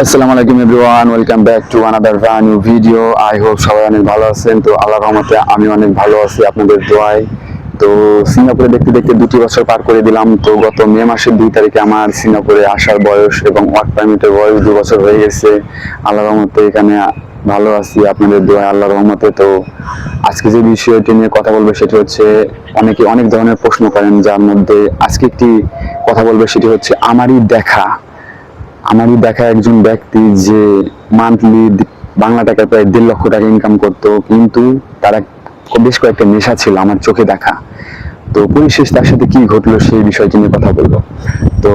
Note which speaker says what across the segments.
Speaker 1: আসসালামু আলাইকুম everyone, welcome back to another new video. I hope সবাই অনেক ভালো আছেন। তো আল্লাহর রহমতে আমি অনেক ভালো আছি আপনাদের দোয়ায়। তো সিঙ্গাপুরে দেখতে দেখতে 2 বছর পার করে দিলাম। তো গত মে মাসের 2 তারিখে আমার সিঙ্গাপুরে আসার বয়স এবং ওয়ার্ক পারমিটের বয়স 2 বছর হয়ে গেছে। আল্লাহর রহমতে এখানে ভালো আছি আপনাদের দোয়ায়, আল্লাহর রহমতে। তো আজকে যে বিষয়টি নিয়ে কথা বলবো সেটি হচ্ছে, অনেকে অনেক ধরনের প্রশ্ন করেন, যার মধ্যে আজকে একটি কথা বলবো সেটি হচ্ছে আমারই দেখা একজন ব্যক্তি যে মান্থলি বাংলা টাকায় প্রায় 1.5 লক্ষ টাকা ইনকাম করতো, কিন্তু তারা বেশ কয়েকটা নেশা ছিল আমার চোখে দেখা। তো পরিশেষ তার সাথে কি ঘটলো সেই বিষয়টি নিয়ে কথা বলবো। তো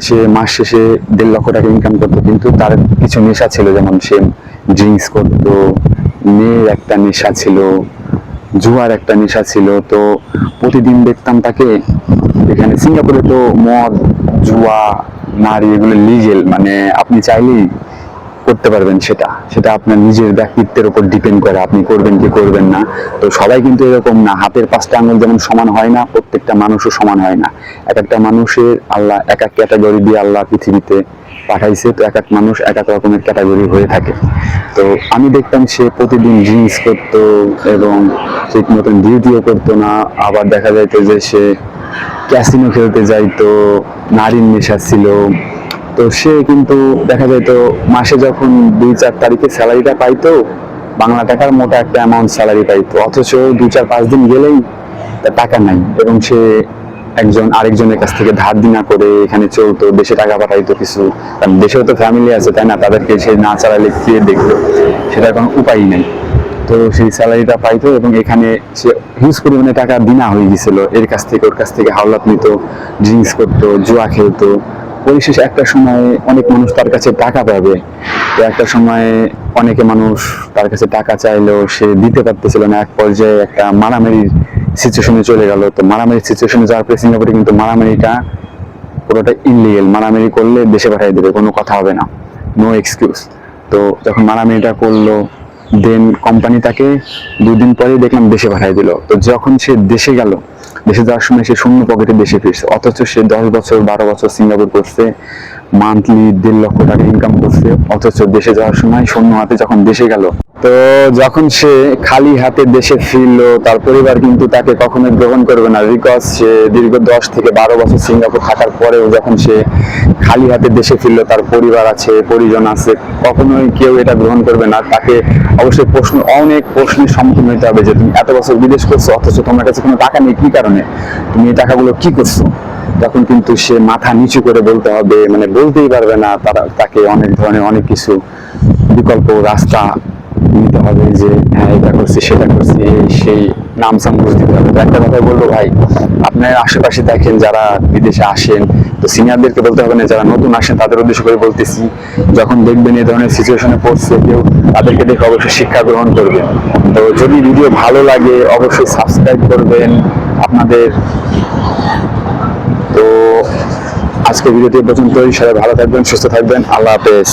Speaker 1: সে মাস শেষে 1.5 লক্ষ টাকা ইনকাম করতো, কিন্তু তার কিছু নেশা ছিল, যেমন সে ড্রিঙ্কস করতো, মেয়ের একটা নেশা ছিল, জুয়ার একটা নেশা ছিল। তো প্রতিদিন দেখতাম তাকে। এখানে সিঙ্গাপুরে তো মদ, জুয়া, নারী এগুলো লিগেল, মানে আপনি চাইলেই করতে পারবেন। সেটা সেটা আপনার নিজের ব্যক্তিত্বের উপর ডিপেন্ড করে, আপনি করবেন কি করবেন না। তো সবাই কিন্তু এরকম না, হাতের 5টা আঙুল যেমন সমান হয় না, প্রত্যেকটা মানুষও সমান হয় না। এক একটা মানুষের আল্লাহ এক এক ক্যাটাগরি দিয়ে আল্লাহ পৃথিবীতে পাঠাইছে। তো এক এক মানুষ এক এক রকমের ক্যাটাগরি হয়ে থাকে। তো আমি দেখতাম সে প্রতিদিন ড্রিঙ্কস করতো এবং ঠিক মতন ডিউটিও করতো না। আবার দেখা যাইতো যে সে ক্যাসিনো খেলতে যাইতো, নারীর নেশা ছিল। তো সে কিন্তু দেখা যাইতো মাসে যখন 2-4 তারিখে স্যালারিটা পাইতো, বাংলা টাকার মোটা একটা অ্যামাউন্ট স্যালারি পাইতো, অথচ 2-4-5 দিন গেলেই তার টাকা নাই, এবং সে আরেকজনের কাছ থেকে ধার দিনা করে এখানে চলতো, দেশে টাকা পাঠাইতো কিছু। কারণ দেশেও তো ফ্যামিলি আছে, তাই না? তাদেরকে সে না চালালে কে দেখলো, সেটার কোনো উপায় নেই। তো সেই স্যালারিটা পাইতো এবং এখানে সে হিউজ পরিমাণে টাকা দিনা হয়ে গেছিল। এর কাছ থেকে ওর কাছ থেকে হাওলাত নিত, ড্রিঙ্কস করতো, জুয়া খেলতো। পরিশেষে একটা সময় অনেক মানুষ তার কাছে টাকা পাবে। তো একটা সময় অনেকে মানুষ তার কাছে টাকা চাইলেও সে দিতে পারতেছিল না। এক পর্যায়ে একটা মারামারির সিচুয়েশনে চলে গেল। তো মারামারির সিচুয়েশনে যাওয়ার পরে সিঙ্গাপুরে কিন্তু মারামারিটা পুরোটা ইনলিগেল। মারামারি করলে দেশে পাঠিয়ে দেবে, কোনো কথা হবে না, নো এক্সকিউজ। তো যখন মারামারিটা করলো, দেন কোম্পানি তাকে 2 দিন পরেই দেখলাম দেশে পাঠিয়ে দিল। তো যখন সে দেশে গেল, দেশে যাওয়ার সময় সে শূন্য পকেটে দেশে ফিরছে, অথচ সে 10 বছর 12 বছর সিঙ্গাপুর করছে, মান্থলি 1.5 লক্ষ টাকা ইনকাম করছে, অথচ দেশে যাওয়ার সময় শূন্য হাতে যখন দেশে গেল, তো যখন সে খালি হাতে দেশে ফিরলো, তার পরিবার কিন্তু তাকে কখনোই গ্রহণ করবে না। বিকজ সে দীর্ঘ 10 থেকে 12 বছর সিঙ্গাপুর থাকার পরেও যখন সে খালি হাতে দেশে ফিরলো, তার পরিবার আছে, পরিজন আছে, কখনোই কেউ এটা গ্রহণ করবে না। তাকে অবশ্যই অনেক প্রশ্নের সম্মুখীন হতে হবে যে তুমি এত বছর বিদেশ করছো, অথচ তোমার কাছে কোনো টাকা নেই, কি কারণে? তুমি এই টাকাগুলো কি করছো? তখন কিন্তু সে মাথা নিচু করে বলতে হবে, মানে বলতেই পারবে না। তাকে অনেক ধরনের অনেক কিছু বিকল্প রাস্তা নিতে হবে, যে হ্যাঁ এটা করছি সেটা করছি, সেই নামসাম বুঝ দিতে হবে। তো একটা কথাই বলবো ভাই, আপনার আশেপাশে দেখেন যারা বিদেশে আসেন, তো সিনিয়রদেরকে বলতে হবে না, যারা নতুন আসেন তাদের উদ্দেশ্য করে বলতেছি, যখন দেখবেন এই ধরনের সিচুয়েশনে পড়ছে কেউ, তাদেরকে দেখে অবশ্যই শিক্ষা গ্রহণ করবেন। তো যদি ভিডিও ভালো লাগে অবশ্যই সাবস্ক্রাইব করবেন আপনাদের। তো আজকে ভিডিওটি পর্যন্তই। সবাই ভালো থাকবেন, সুস্থ থাকবেন, আল্লাহ হাফেজ।